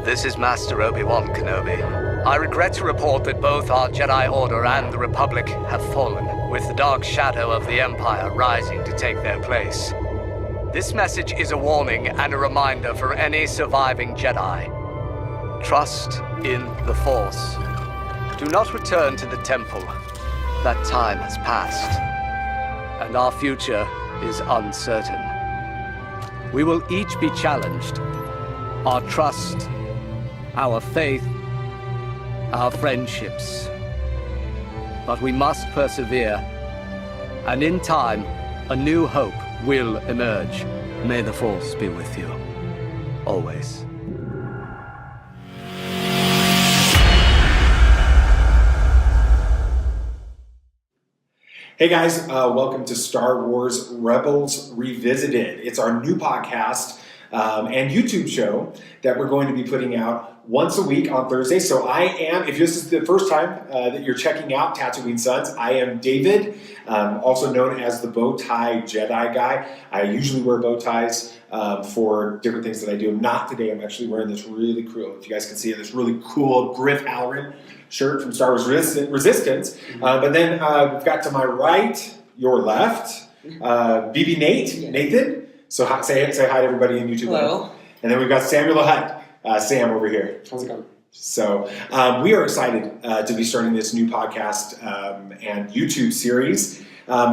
This is Master Obi-Wan Kenobi. I regret to report that both our Jedi Order and the Republic have fallen, with the dark shadow of the Empire rising to take their place. This message is a warning and a reminder for any surviving Jedi. Trust in the Force. Do not return to the Temple. That time has passed, and our future is uncertain. We will each be challenged. Our trust, our faith, our friendships. But we must persevere, and in time, a new hope will emerge. May the Force be with you. Always. Hey guys, welcome to Star Wars Rebels Revisited. It's our new podcast and YouTube show that we're going to be putting out once a week on Thursday. So I am, if this is the first time that you're checking out Tatooine Sons, I am David, also known as the bow tie Jedi guy. I usually wear bow ties for different things that I do. Not today. I'm actually wearing this really cool, if you guys can see it, this really cool Griff Halloran shirt from Star Wars Resistance. But then we've got to my right, your left, BB Nathan. So say hi to everybody in YouTube. Hello. And then we've got Samuel the Hutt, Sam over here. How's it going? So we are excited to be starting this new podcast and YouTube series.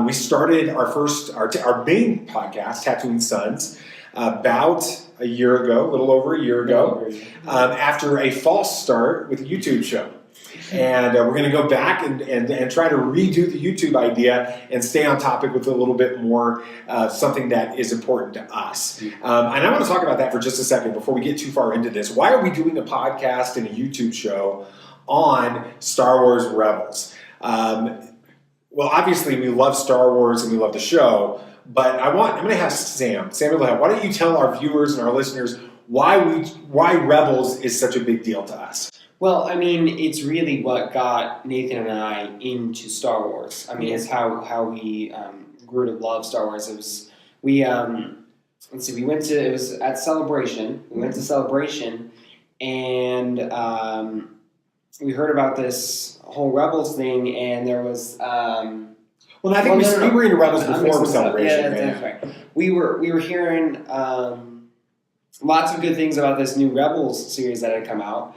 We started our main podcast, Tatooine Sons, about a year ago, a little over a year ago, after a false start with a YouTube show. And we're going to go back and try to redo the YouTube idea and stay on topic with a little bit more something that is important to us. And I want to talk about that for just a second before we get too far into this. Why are we doing a podcast and a YouTube show on Star Wars Rebels? Well, obviously we love Star Wars and we love the show, but I'm going to have Samuel, why don't you tell our viewers and our listeners why Rebels is such a big deal to us? Well, I mean, it's really what got Nathan and I into Star Wars. I mean, it's how we grew to love Star Wars. It was it was at Celebration. We went to Celebration, and we heard about this whole Rebels thing, and there was. We were into Rebels before Celebration. Yeah, that's right. We were hearing lots of good things about this new Rebels series that had come out.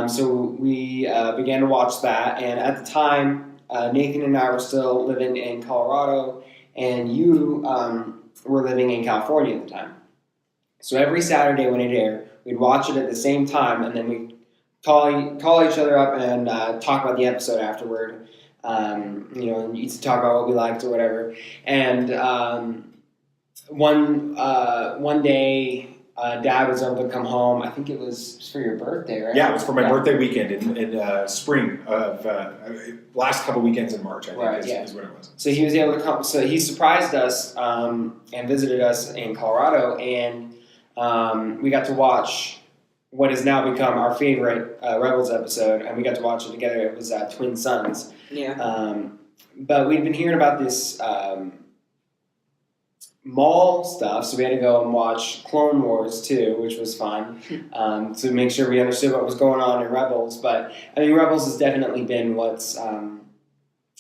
So we began to watch that, and at the time, Nathan and I were still living in Colorado, and you were living in California at the time. So every Saturday when it aired, we'd watch it at the same time, and then we'd call each other up and talk about the episode afterward. And you used to talk about what we liked or whatever. And one day. Dad was able to come home. I think it was for your birthday, right? Yeah, it was for my birthday weekend in spring of last couple weekends in March. I think is when it was. So he was able to come. So he surprised us and visited us in Colorado, and we got to watch what has now become our favorite Rebels episode, and we got to watch it together. It was Twin Sons. Yeah. But we'd been hearing about this. Mall stuff, so we had to go and watch Clone Wars too, which was fun to make sure we understood what was going on in Rebels. But I mean, Rebels has definitely been what's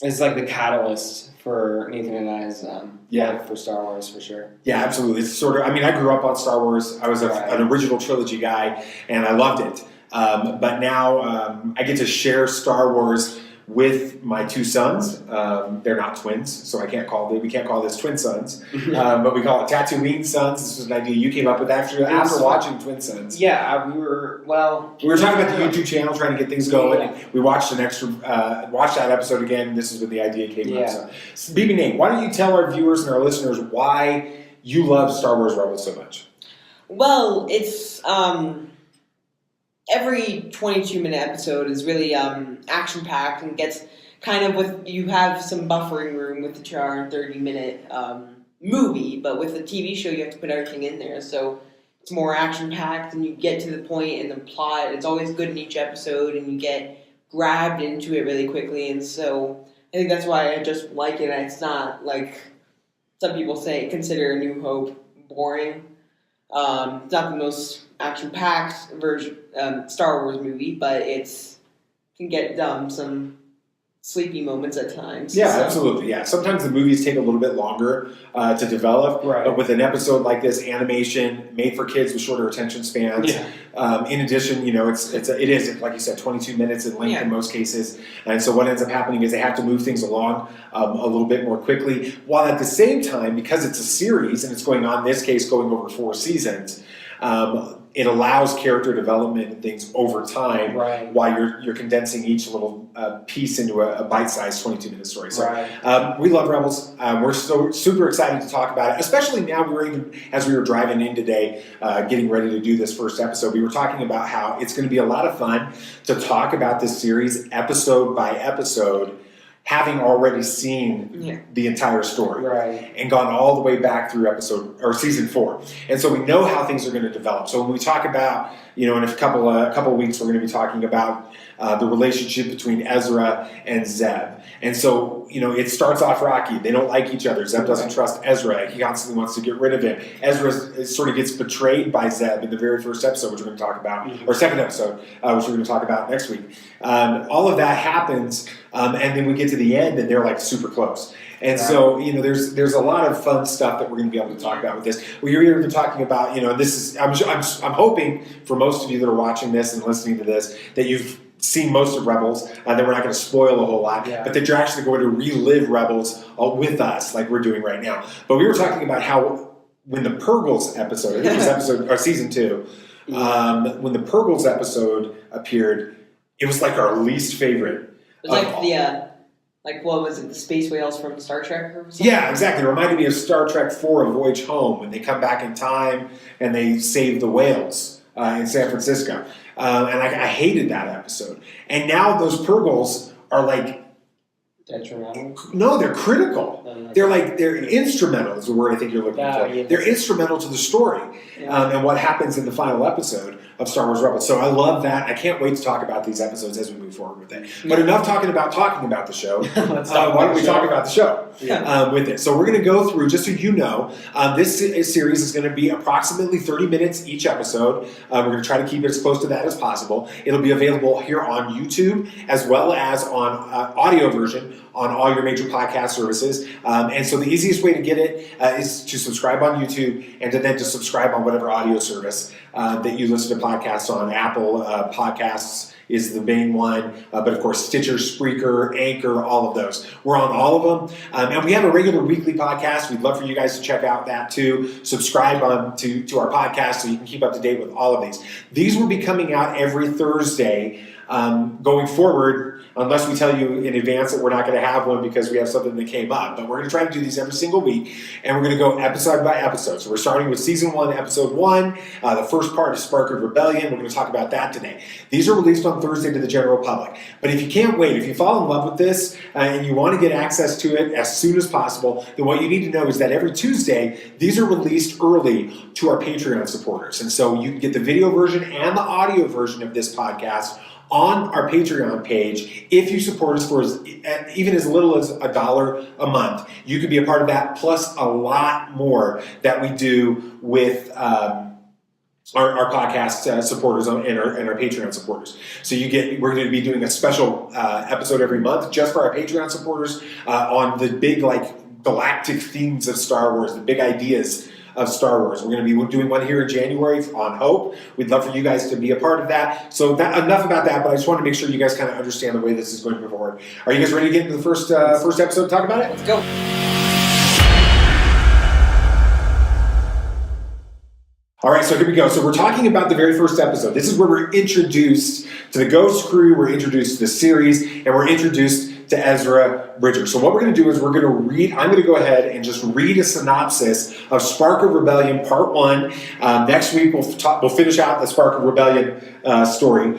it's like the catalyst for Nathan and I's love for Star Wars for sure. Yeah, absolutely. It's sort of. I mean, I grew up on Star Wars. I was an original trilogy guy, and I loved it. But now I get to share Star Wars with my two sons. They're not twins, so we can't call this Twin Sons, but we call it Tatooine Sons. This was an idea you came up with after watching Twin Sons. Yeah, we were talking about the YouTube channel, trying to get things going. Yeah. And we watched watched that episode again. This is when the idea came up. So, BB Nate, why don't you tell our viewers and our listeners why you love Star Wars Rebels so much? Well, it's every 22-minute episode is really action-packed and gets kind of you have some buffering room with the 2-hour and 30-minute movie, but with the TV show you have to put everything in there, so it's more action-packed and you get to the point and the plot. It's always good in each episode and you get grabbed into it really quickly, and so I think that's why I just like it. And it's not like some people consider A New Hope boring. It's not the most action-packed version Star Wars movie, but it's can get some sleepy moments at times. Yeah, absolutely. Yeah, sometimes the movies take a little bit longer to develop, Right. but with an episode like this, animation made for kids with shorter attention spans. Yeah. In addition, it is like you said, 22 minutes in length Yeah. in most cases, and so what ends up happening is they have to move things along a little bit more quickly, while at the same time, because it's a series and it's going on, in this case, going over 4 seasons. It allows character development and things over time, Right. while you're condensing each little piece into a bite-sized 22-minute story. So Right. we love Rebels. We're so super excited to talk about it, especially now. As we were driving in today, getting ready to do this first episode, we were talking about how it's going to be a lot of fun to talk about this series episode by episode, having already seen the entire story Right. and gone all the way back through season 4, and so we know how things are going to develop. So when we talk about, in a couple of weeks, we're going to be talking about the relationship between Ezra and Zeb, and so it starts off rocky. They don't like each other. Zeb doesn't trust Ezra. He constantly wants to get rid of him. Ezra sort of gets betrayed by Zeb in the very first episode, which we're going to talk about, or second episode, which we're going to talk about next week. All of that happens, and then we get to the end, and they're like super close. And so, there's a lot of fun stuff that we're going to be able to talk about with this. We're even talking about, this is, I'm hoping for most of you that are watching this and listening to this, that you've seen most of Rebels, that we're not going to spoil a whole lot, but that you're actually going to relive Rebels with us, like we're doing right now. But we were talking about how when the Purgles episode, I think it was season 2, when the Purgles episode appeared, it was like our least favorite. It was like what was it, the space whales from Star Trek or something? Yeah, exactly. It reminded me of Star Trek 4, A Voyage Home, when they come back in time and they save the whales in San Francisco. And I hated that episode. And now those Purgles are like... Detrimental? No, they're critical. They're instrumental is the word I think you're looking for. Yeah. They're instrumental to the story and what happens in the final episode of Star Wars Rebels. So I love that. I can't wait to talk about these episories as we move forward with it. But enough talking about the show. Why don't we talk about the show with it? So we're going to go through, just so you know, this series is going to be approximately 30 minutes each episode. We're going to try to keep it as close to that as possible. It'll be available here on YouTube as well as on audio version on all your major podcast services. And so the easiest way to get it is to subscribe on YouTube and then to subscribe on whatever audio service that you listen to podcasts on. Apple Podcasts is the main one, but of course Stitcher, Spreaker, Anchor, all of those. We're on all of them. And we have a regular weekly podcast. We'd love for you guys to check out that too. Subscribe to our podcast so you can keep up to date with all of these. These will be coming out every Thursday going forward, unless we tell you in advance that we're not going to have one because we have something that came up. But we're going to try to do these every single week, and we're going to go episode by episode. So we're starting with Season 1, Episode 1. The first part is Spark of Rebellion. We're going to talk about that today. These are released on Thursday to the general public. But if you can't wait, if you fall in love with this and you want to get access to it as soon as possible, then what you need to know is that every Tuesday, these are released early to our Patreon supporters. And so you can get the video version and the audio version of this podcast on our Patreon page. If you support us for even as little as $1 a month, you can be a part of that, plus a lot more that we do with our podcast supporters and our Patreon supporters. So we're going to be doing a special episode every month just for our Patreon supporters on the big galactic themes of Star Wars, the big ideas of Star Wars. We're going to be doing one here in January on Hope. We'd love for you guys to be a part of that. So enough about that, but I just want to make sure you guys kind of understand the way this is going to move forward. Are you guys ready to get into the first episode and talk about it? Let's go. All right, so here we go. So we're talking about the very first episode. This is where we're introduced to the Ghost Crew, we're introduced to the series, and we're introduced to Ezra Bridger. So what we're going to do is I'm going to go ahead and just read a synopsis of Spark of Rebellion Part 1. Next week we'll finish out the Spark of Rebellion story,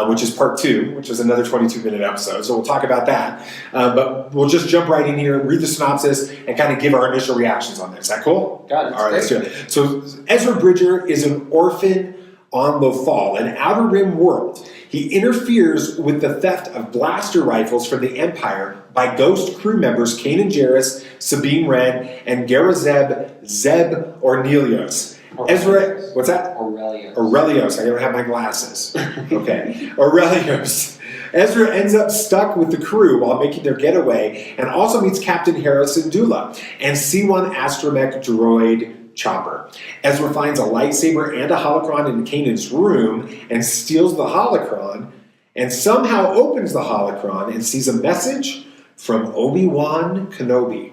which is Part 2, which is another 22-minute episode. So we'll talk about that. But we'll just jump right in here, read the synopsis, and kind of give our initial reactions on this. Is that cool? Got it. All right, let's do it. So Ezra Bridger is an orphan on Lothal, an Outer Rim world. He interferes with the theft of blaster rifles from the Empire by Ghost crew members Kanan Jarrus, Sabine Wren, and Zeb Ornelios. Ezra, what's that? Aurelios. I don't have my glasses. Okay. Aurelios. Ezra ends up stuck with the crew while making their getaway and also meets Captain Harris and Dula and C1 astromech droid Chopper. Ezra finds a lightsaber and a holocron in Kanan's room and steals the holocron and somehow opens the holocron and sees a message from Obi-Wan Kenobi.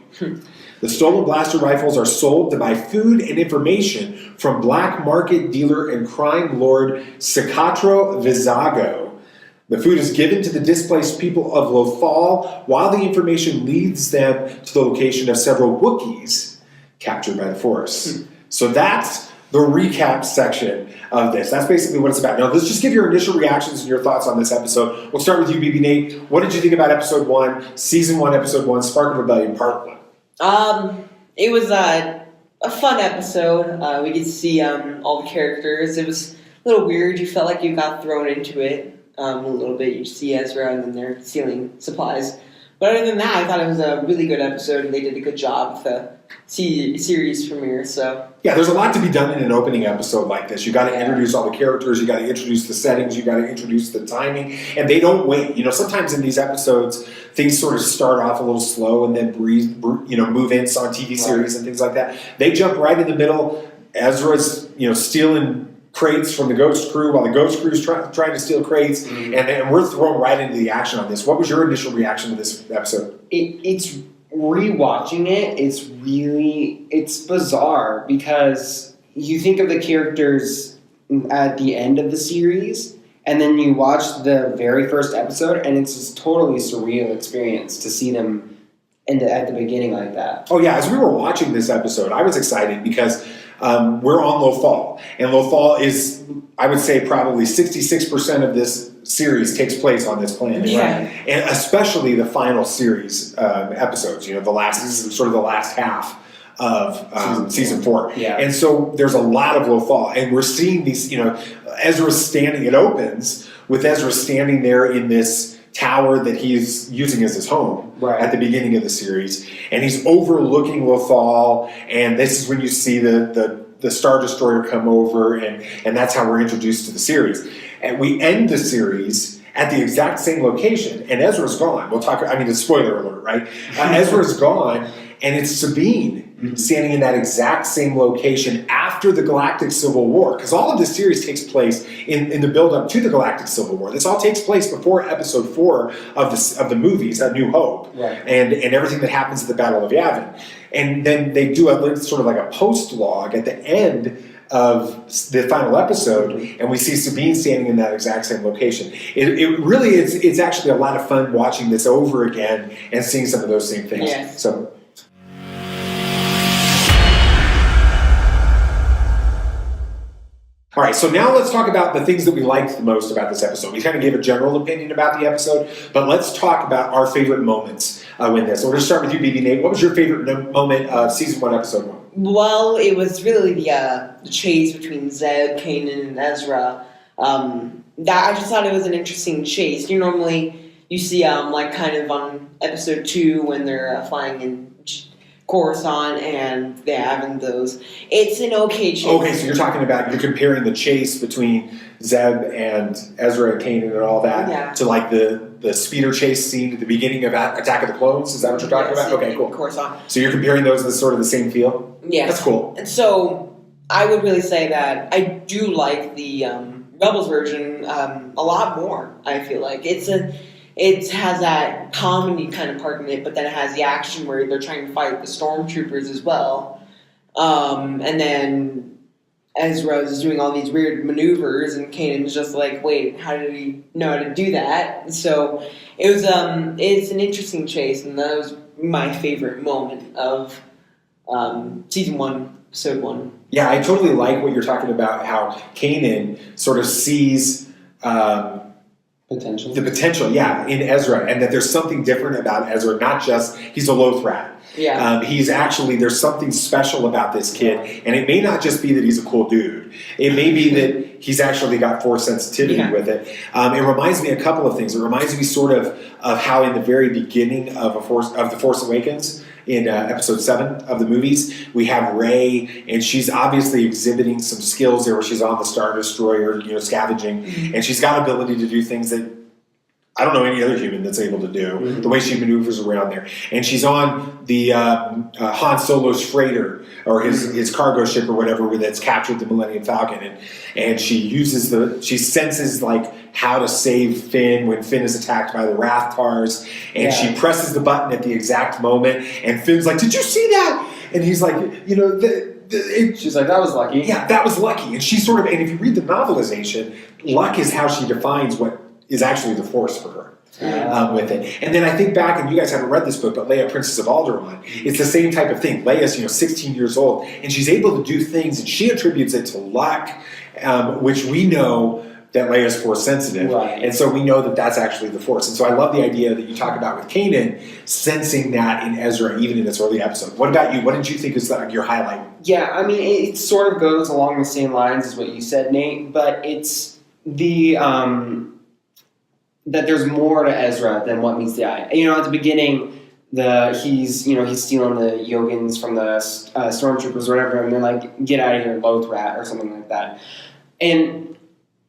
The stolen blaster rifles are sold to buy food and information from black market dealer and crime lord Sicatro Vizago. The food is given to the displaced people of Lothal, while the information leads them to the location of several Wookiees captured by the Force. So that's the recap section of this. That's basically what it's about. Now, let's just give your initial reactions and your thoughts on this episode. We'll start with you, BB Nate. What did you think about episode 1, season 1, episode 1, Spark of Rebellion, part 1? It was a fun episode. We get to see all the characters. It was a little weird. You felt like you got thrown into it a little bit. You see Ezra and then they're stealing supplies. But other than that, I thought it was a really good episode, and they did a good job with the series premiere. So yeah, there's a lot to be done in an opening episode like this. You got to introduce all the characters, you got to introduce the settings, you got to introduce the timing, and they don't wait. You know, sometimes in these episodes, things sort of start off a little slow and then move in on TV series and things like that. They jump right in the middle. Ezra's stealing crates from the Ghost crew while the Ghost crew's trying to steal crates, and we're thrown right into the action on this. What was your initial reaction to this episode? It's rewatching it. It's bizarre because you think of the characters at the end of the series, and then you watch the very first episode, and it's this totally surreal experience to see them at the beginning like that. Oh yeah, as we were watching this episode, I was excited because we're on Lothal, and Lothal is, I would say, probably 66% of this series takes place on this planet, right? And especially the final series episodes. This is sort of the last half of season 4. Yeah. And so there's a lot of Lothal, and we're seeing these. Ezra's standing. It opens with Ezra standing there in this tower that he's using as his home at the beginning of the series, and he's overlooking Lothal, and this is when you see the Star Destroyer come over, and that's how we're introduced to the series. And we end the series at the exact same location, and Ezra's gone. We'll talk, a spoiler alert, right? Ezra's gone, and it's Sabine standing in that exact same location after the Galactic Civil War, because all of this series takes place in the build-up to the Galactic Civil War. This all takes place before episode 4 of the movies, A New Hope, and everything that happens at the Battle of Yavin. And then they do sort of like a post-log at the end of the final episode, and we see Sabine standing in that exact same location. It really is. It's actually a lot of fun watching this over again and seeing some of those same things. Yes. So. All right, so now let's talk about the things that we liked the most about this episode. We kind of gave a general opinion about the episode, but let's talk about our favorite moments in this. So we're going to start with you, BB Nate. What was your favorite moment of season 1, episode 1? Well, it was really the chase between Zeb, Kanan, and Ezra. I just thought it was an interesting chase. Normally you see kind of on episode 2 when they're flying in Coruscant and they're having those. It's an okay chase. Okay, so you're comparing the chase between Zeb and Ezra and Kanan and all that to like the speeder chase scene at the beginning of Attack of the Clones. Is that what you're talking about? Okay, cool. Coruscant. So you're comparing those as sort of the same feel? Yeah. That's cool. And so I would really say that I do like the Rebels version a lot more, I feel like. It has that comedy kind of part in it, but then it has the action where they're trying to fight the stormtroopers as well. And then Ezra is doing all these weird maneuvers, and Kanan's just like, wait, how did he know how to do that? So it was it's an interesting chase, and that was my favorite moment of season 1, episode 1. Yeah, I totally like what you're talking about, how Kanan sort of sees Potential. The potential, in Ezra, and that there's something different about Ezra, not just he's a Lothrat. Yeah. He's actually, there's something special about this kid, and it may not just be that he's a cool dude. It may be that he's actually got Force sensitivity with it. It reminds me of a couple of things. It reminds me sort of how in the very beginning of The Force Awakens, in episode 7 of the movies. We have Rey, and she's obviously exhibiting some skills there where she's on the Star Destroyer, scavenging, and she's got ability to do things that I don't know any other human that's able to do, the way she maneuvers around there. And she's on the Han Solo's freighter, or his cargo ship or whatever, that's captured the Millennium Falcon. And she senses like how to save Finn when Finn is attacked by the Rathtars. And she presses the button at the exact moment. And Finn's like, "Did you see that?" And he's like, she's like, "That was lucky." Yeah, that was lucky. And she's sort of, and if you read the novelization, luck is how she defines what is actually the Force for her with it. And then I think back, and you guys haven't read this book, but Leia, Princess of Alderaan, it's the same type of thing. Leia's 16 years old, and she's able to do things, and she attributes it to luck, which we know that Leia's Force sensitive, and so we know that that's actually the Force. And so I love the idea that you talk about with Kanan, sensing that in Ezra, even in this early episode. What about you? What did you think is your highlight? Yeah, I mean, it sort of goes along the same lines as what you said, Nate, but it's the that there's more to Ezra than what meets the eye. At the beginning, he's stealing the Yogans from the stormtroopers or whatever, and they're like, "Get out of here, Lothrat," or something like that. And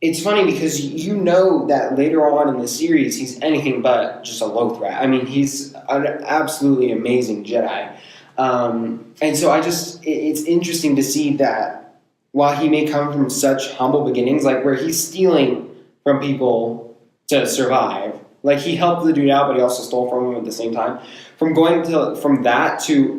it's funny because that later on in the series, he's anything but just a Lothrat. I mean, he's an absolutely amazing Jedi. And so it's interesting to see that while he may come from such humble beginnings, like where he's stealing from people to survive. Like, he helped the dude out, but he also stole from him at the same time. From that to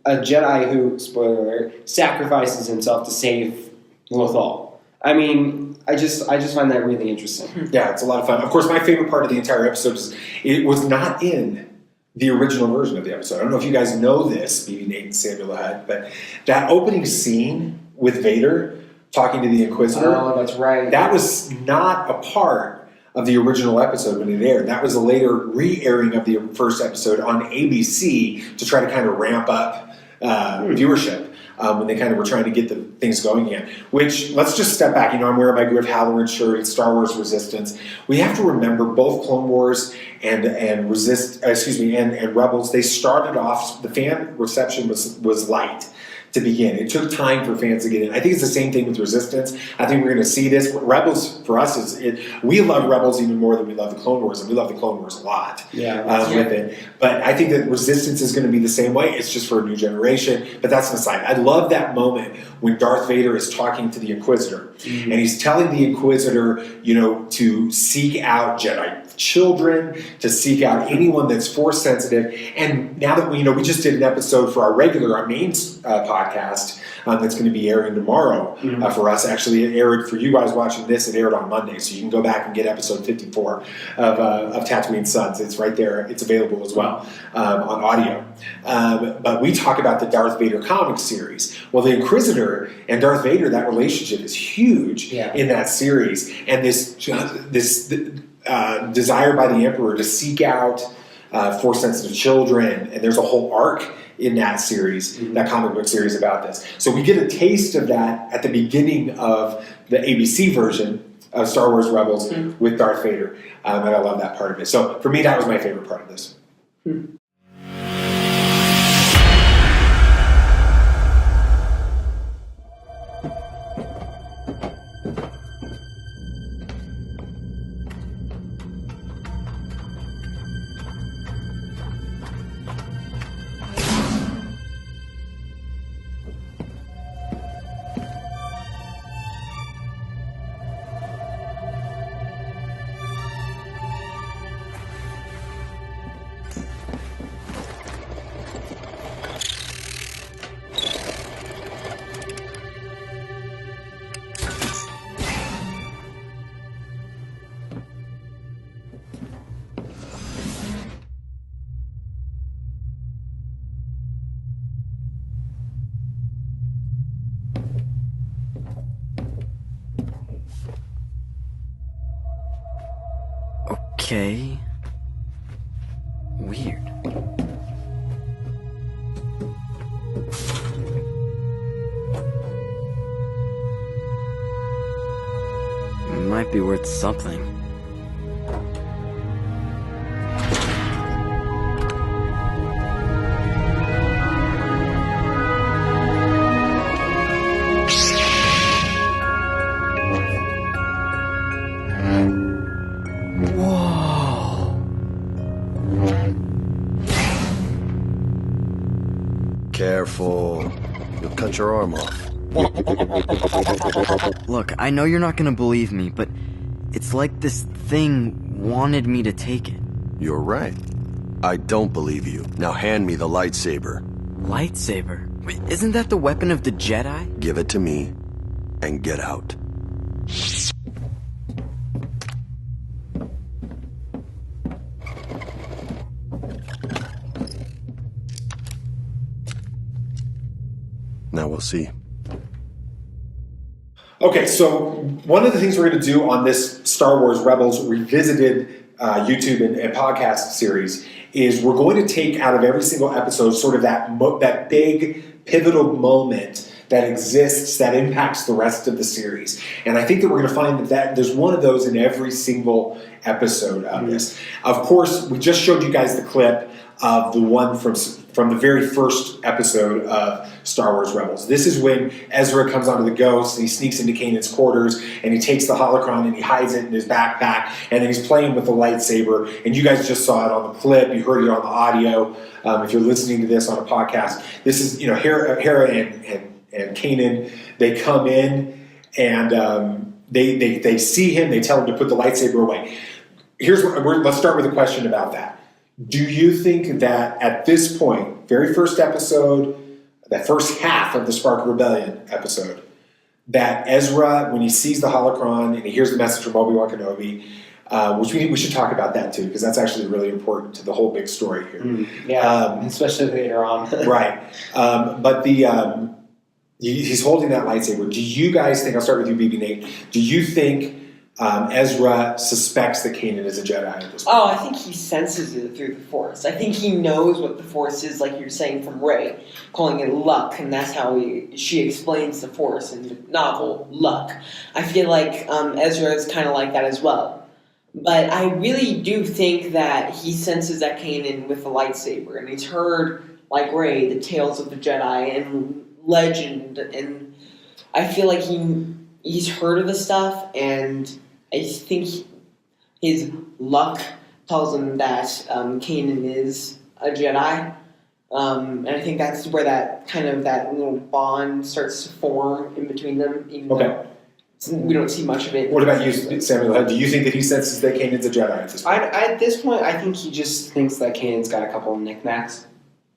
a Jedi who, spoiler alert, sacrifices himself to save Lothal. I mean, I just find that really interesting. Yeah, it's a lot of fun. Of course, my favorite part of the entire episode is it was not in the original version of the episode. I don't know if you guys know this, maybe Nate and Samuel had, but that opening scene with Vader talking to the Inquisitor. Oh, that's right. That was not a part of the original episode when it aired. That was a later re-airing of the first episode on ABC to try to kind of ramp up viewership when they kind of were trying to get the things going again. Which, let's just step back. I'm wearing my Griff Halloran shirt. It's Star Wars Resistance. We have to remember both Clone Wars and Rebels. They started off. The fan reception was light to begin. It took time for fans to get in. I think it's the same thing with Resistance. I think we're going to see this. Rebels, for us, we love Rebels even more than we love the Clone Wars, and we love the Clone Wars a lot with it. But I think that Resistance is going to be the same way. It's just for a new generation. But that's an aside. I love that moment when Darth Vader is talking to the Inquisitor, and he's telling the Inquisitor, to seek out Jedi children, to seek out anyone that's Force sensitive. And now that we just did an episode for our main podcast that's going to be airing tomorrow for us. Actually, it aired for you guys watching this. It aired on Monday, so you can go back and get episode 54 of Tatooine Sons. It's right there. It's available as well on audio. But we talk about the Darth Vader comic series. Well, the Inquisitor and Darth Vader, that relationship is huge in that series, and this desire by the Emperor to seek out Force-sensitive children, and there's a whole arc in that series, that comic book series about this. So we get a taste of that at the beginning of the ABC version of Star Wars Rebels with Darth Vader, and I love that part of it. So for me, that was my favorite part of this. Okay. Weird. Might be worth something. Careful. You'll cut your arm off. Look, I know you're not gonna believe me, but it's like this thing wanted me to take it. You're right. I don't believe you. Now hand me the lightsaber. Lightsaber? Wait, isn't that the weapon of the Jedi? Give it to me and get out. Now we'll see. Okay, so one of the things we're going to do on this Star Wars Rebels Revisited YouTube and podcast series is we're going to take out of every single episode sort of that big pivotal moment that exists that impacts the rest of the series. And I think that we're going to find that there's one of those in every single episode of this. Of course, we just showed you guys the clip of the one from the very first episode of Star Wars Rebels. This is when Ezra comes onto the Ghost and he sneaks into Kanan's quarters and he takes the holocron and he hides it in his backpack and then he's playing with the lightsaber. And you guys just saw it on the clip, you heard it on the audio. If you're listening to this on a podcast, this is, Hera and Kanan, they come in and they see him, they tell him to put the lightsaber away. Let's start with a question about that. Do you think that at this point, very first episode, that first half of the Spark of Rebellion episode, that Ezra, when he sees the holocron and he hears the message from Obi-Wan Kenobi, which we should talk about that too, because that's actually really important to the whole big story here. Especially later on. Right. But he's holding that lightsaber. Do you guys think, I'll start with you, BB Nate, do you think Ezra suspects that Kanan is a Jedi at this point? Oh, I think he senses it through the Force. I think he knows what the Force is, like you're saying from Rey, calling it luck, and that's how she explains the Force in the novel, luck. I feel like Ezra is kind of like that as well. But I really do think that he senses that Kanan with the lightsaber, and he's heard, like Rey, the tales of the Jedi and legend, and I feel like he's heard of the stuff, and I think his luck tells him that Kanan is a Jedi, and I think that's where that little bond starts to form in between them. Even though we don't see much of it. What about you, Samuel? Do you think that he senses that Kanan's a Jedi at this point? At this point, I think he just thinks that Kanan's got a couple of knickknacks.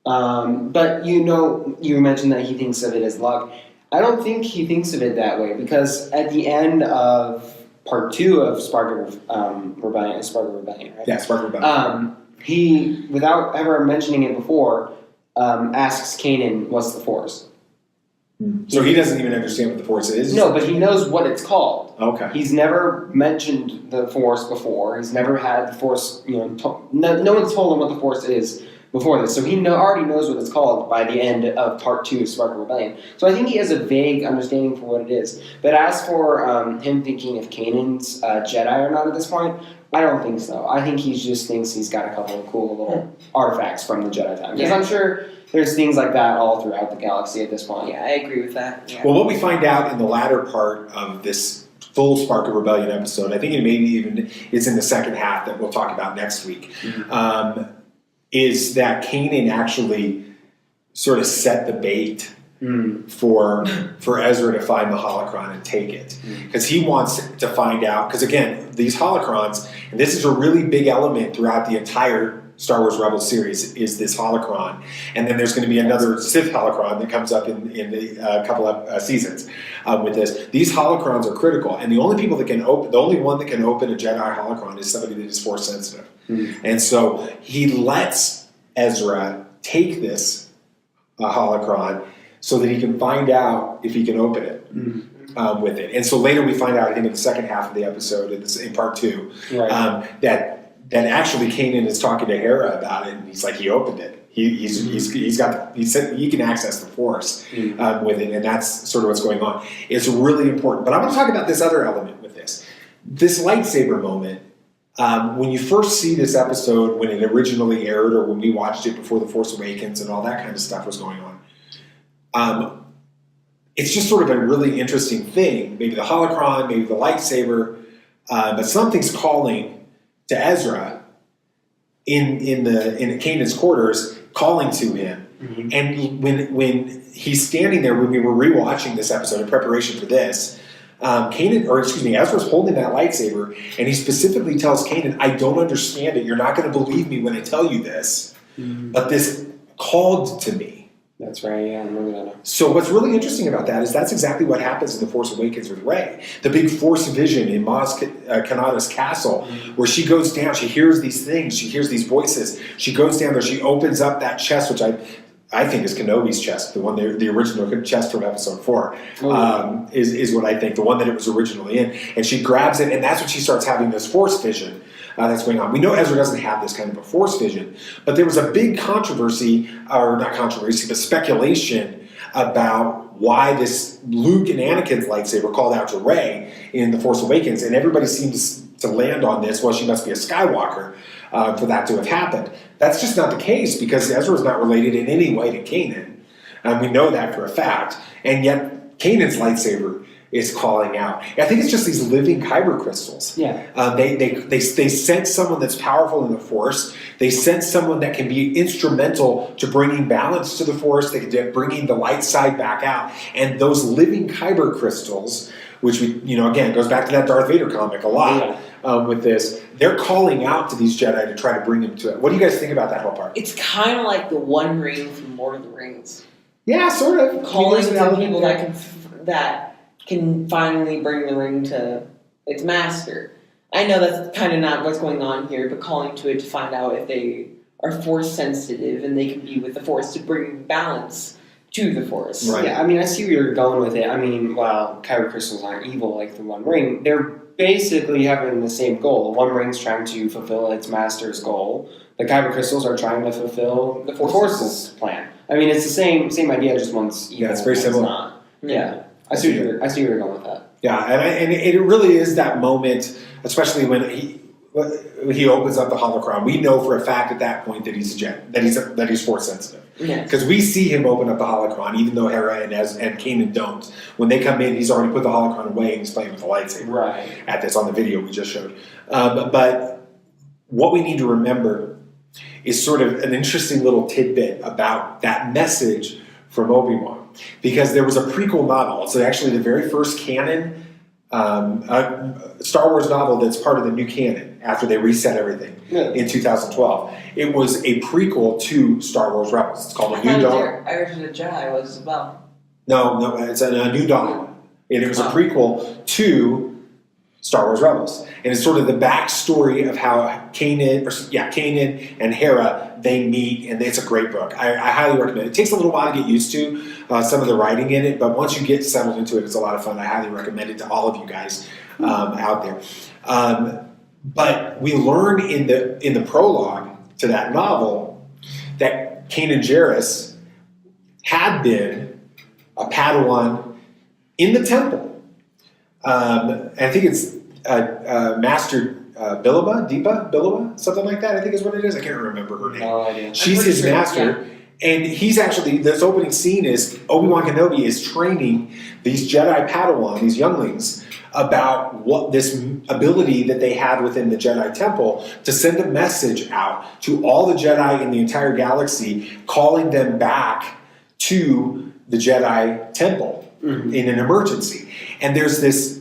But you mentioned that he thinks of it as luck. I don't think he thinks of it that way, because at the end of part 2 of Spark of Rebellion, right? Yeah, Spark of Rebellion. He, without ever mentioning it before, asks Kanan, what's the Force? So he doesn't even understand what the Force is? No, but he knows what it's called. Okay. He's never mentioned the Force before. He's never had the Force, no one's told him what the Force is before this. So he already knows what it's called by the end of part 2 of Spark of Rebellion. So I think he has a vague understanding for what it is. But as for him thinking if Kanan's Jedi or not at this point, I don't think so. I think he just thinks he's got a couple of cool little artifacts from the Jedi time. Because I'm sure there's things like that all throughout the galaxy at this point. Yeah, I agree with that. Yeah. Well, what we find out in the latter part of this full Spark of Rebellion episode, I think it maybe even is in the second half that we'll talk about next week, is that Kanan actually sort of set the bait for Ezra to find the holocron and take it. Because he wants to find out, because again, these holocrons, and this is a really big element throughout the entire Star Wars Rebels series, is this holocron. And then there's going to be another Sith holocron that comes up in a couple of seasons with this. These holocrons are critical, and the only one that can open a Jedi holocron is somebody that is Force sensitive. And so he lets Ezra take this holocron so that he can find out if he can open it with it. And so later we find out, I think in the second half of the episode, in part 2, that actually Kanan is talking to Hera about it, and he's like, he opened it. He said he can access the Force with it, and that's sort of what's going on. It's really important. But I want to talk about this other element with this lightsaber moment. When you first see this episode, when it originally aired, or when we watched it before The Force Awakens and all that kind of stuff was going on, it's just sort of a really interesting thing. Maybe the holocron, maybe the lightsaber, but something's calling to Ezra in Kanan's quarters, calling to him Mm-hmm. And when he's standing there, when we were rewatching this episode in preparation for this, Ezra's holding that lightsaber, and he specifically tells Kanan, "I don't understand it. You're not going to believe me when I tell you this, but this called to me." That's right, yeah, I remember that now. So what's really interesting about that is that's exactly what happens in The Force Awakens with Rey. The big Force vision in Maz Kanata's castle, where she goes down, she hears these things, she hears these voices, she goes down there, she opens up that chest, which I think is Kenobi's chest, the original chest from Episode 4, is what I think, the one that it was originally in. And she grabs it, and that's when she starts having this Force vision that's going on. We know Ezra doesn't have this kind of a Force vision, but there was a big controversy, or not controversy, but speculation about why this Luke and Anakin's lightsaber called out to Rey in The Force Awakens, and everybody seems to land on this, well, she must be a Skywalker for that to have happened. That's just not the case, because Ezra is not related in any way to Kanan, and we know that for a fact, and yet Kanan's lightsaber is calling out. I think it's just these living kyber crystals. Yeah. They sense someone that's powerful in the Force. They sense someone that can be instrumental to bringing balance to the Force, bringing the light side back out. And those living kyber crystals, which again, goes back to that Darth Vader comic a lot with this, they're calling out to these Jedi to try to bring them to it. What do you guys think about that whole part? It's kind of like the One Ring from Lord of the Rings. Yeah, sort of. Calling to people that can finally bring the ring to its master. I know that's kind of not what's going on here, but calling to it to find out if they are Force sensitive and they can be with the Force to bring balance to the Force. Right. Yeah, I mean, I see where you're going with it. I mean, while kyber crystals aren't evil like the One Ring, they're basically having the same goal. The One Ring's trying to fulfill its master's goal. The kyber crystals are trying to fulfill the Force's plan. I mean, it's the same idea, just one's evil. Yeah, it's very similar. Not. Yeah. I see where you're going with that. Yeah, and it really is that moment, especially when he opens up the holocron. We know for a fact at that point that he's a Jedi, that he's Force sensitive. Because we see him open up the holocron, even though Hera and Kanan don't. When they come in, he's already put the holocron away and he's playing with the lightsaber. Right. At this on the video we just showed. But what we need to remember is sort of an interesting little tidbit about that message from Obi-Wan. Because there was a prequel novel. It's actually the very first canon Star Wars novel that's part of the new canon after they reset everything in 2012. It was a prequel to Star Wars Rebels. It's called A New Dawn. I heard the Jedi was about. No, it's A New Dawn. And it was a prequel to Star Wars Rebels. And it's sort of the backstory of how Kanan and Hera, they meet, and it's a great book. I highly recommend it. It takes a little while to get used to some of the writing in it, but once you get settled into it, it's a lot of fun. I highly recommend it to all of you guys out there. But we learn in the prologue to that novel that Kanan Jarrus had been a Padawan in the temple. I think it's Master Deepa, something like that, I think is what it is. I can't remember her name. No idea. She's his master. Yeah. And he's actually, this opening scene is Obi-Wan Kenobi is training these Jedi Padawan, these younglings, about what this ability that they have within the Jedi Temple to send a message out to all the Jedi in the entire galaxy, calling them back to the Jedi Temple in an emergency. And there's this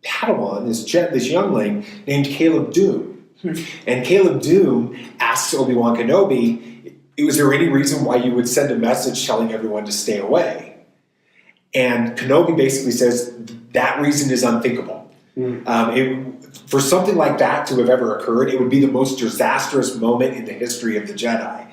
Padawan, this youngling named Caleb Doom. And Caleb Doom asks Obi-Wan Kenobi, was there any reason why you would send a message telling everyone to stay away? And Kenobi basically says that reason is unthinkable. For something like that to have ever occurred, it would be the most disastrous moment in the history of the Jedi.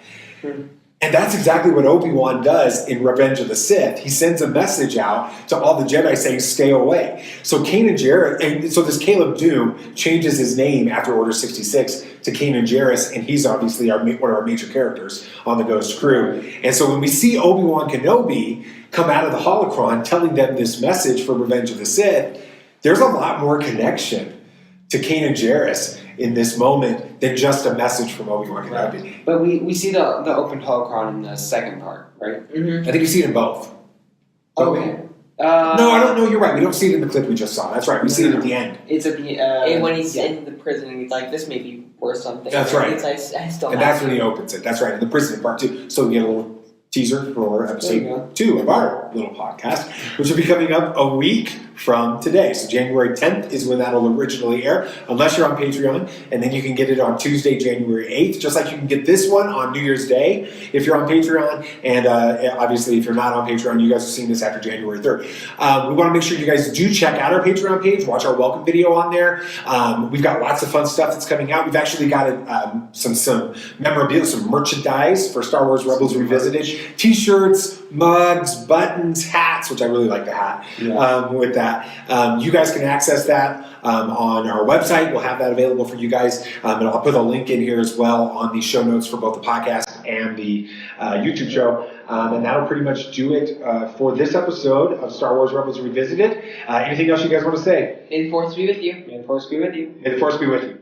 And that's exactly what Obi-Wan does in Revenge of the Sith. He sends a message out to all the Jedi saying, stay away. So Kanan Jarrus, and so this Caleb Doom changes his name after Order 66 to Kanan Jarrus, and he's obviously one of our major characters on the Ghost crew. And so when we see Obi-Wan Kenobi come out of the holocron telling them this message for Revenge of the Sith, there's a lot more connection to Kanan Jarrus in this moment than just a message from Obi-Wan Kenobi. Right. But we see the open holocron in the second part, right? I think we see it in both. Okay. No, I don't know. You're right. We don't see it in the clip we just saw. That's right. We see it at the end. It's at the and when he's in the prison, he's like, "This may be worth something." That's right. I still and that's when he opens it. That's right. In the prison in part 2. So we get a little teaser for episode 2 of our little podcast, which will be coming up a week from today. So January 10th is when that'll originally air, unless you're on Patreon, and then you can get it on Tuesday, January 8th, just like you can get this one on New Year's Day if you're on Patreon, and obviously if you're not on Patreon, you guys are seeing this after January 3rd. We want to make sure you guys do check out our Patreon page, watch our welcome video on there. We've got lots of fun stuff that's coming out. We've actually got some memorabilia, some merchandise for Star Wars Rebels Revisited, t-shirts, mugs, buttons, hats, which I really like the hat with that. You guys can access that on our website. We'll have that available for you guys. And I'll put a link in here as well on the show notes for both the podcast and the YouTube show. And that'll pretty much do it for this episode of Star Wars Rebels Revisited. Anything else you guys want to say? May the Force be with you. May the Force be with you. May the Force be with you.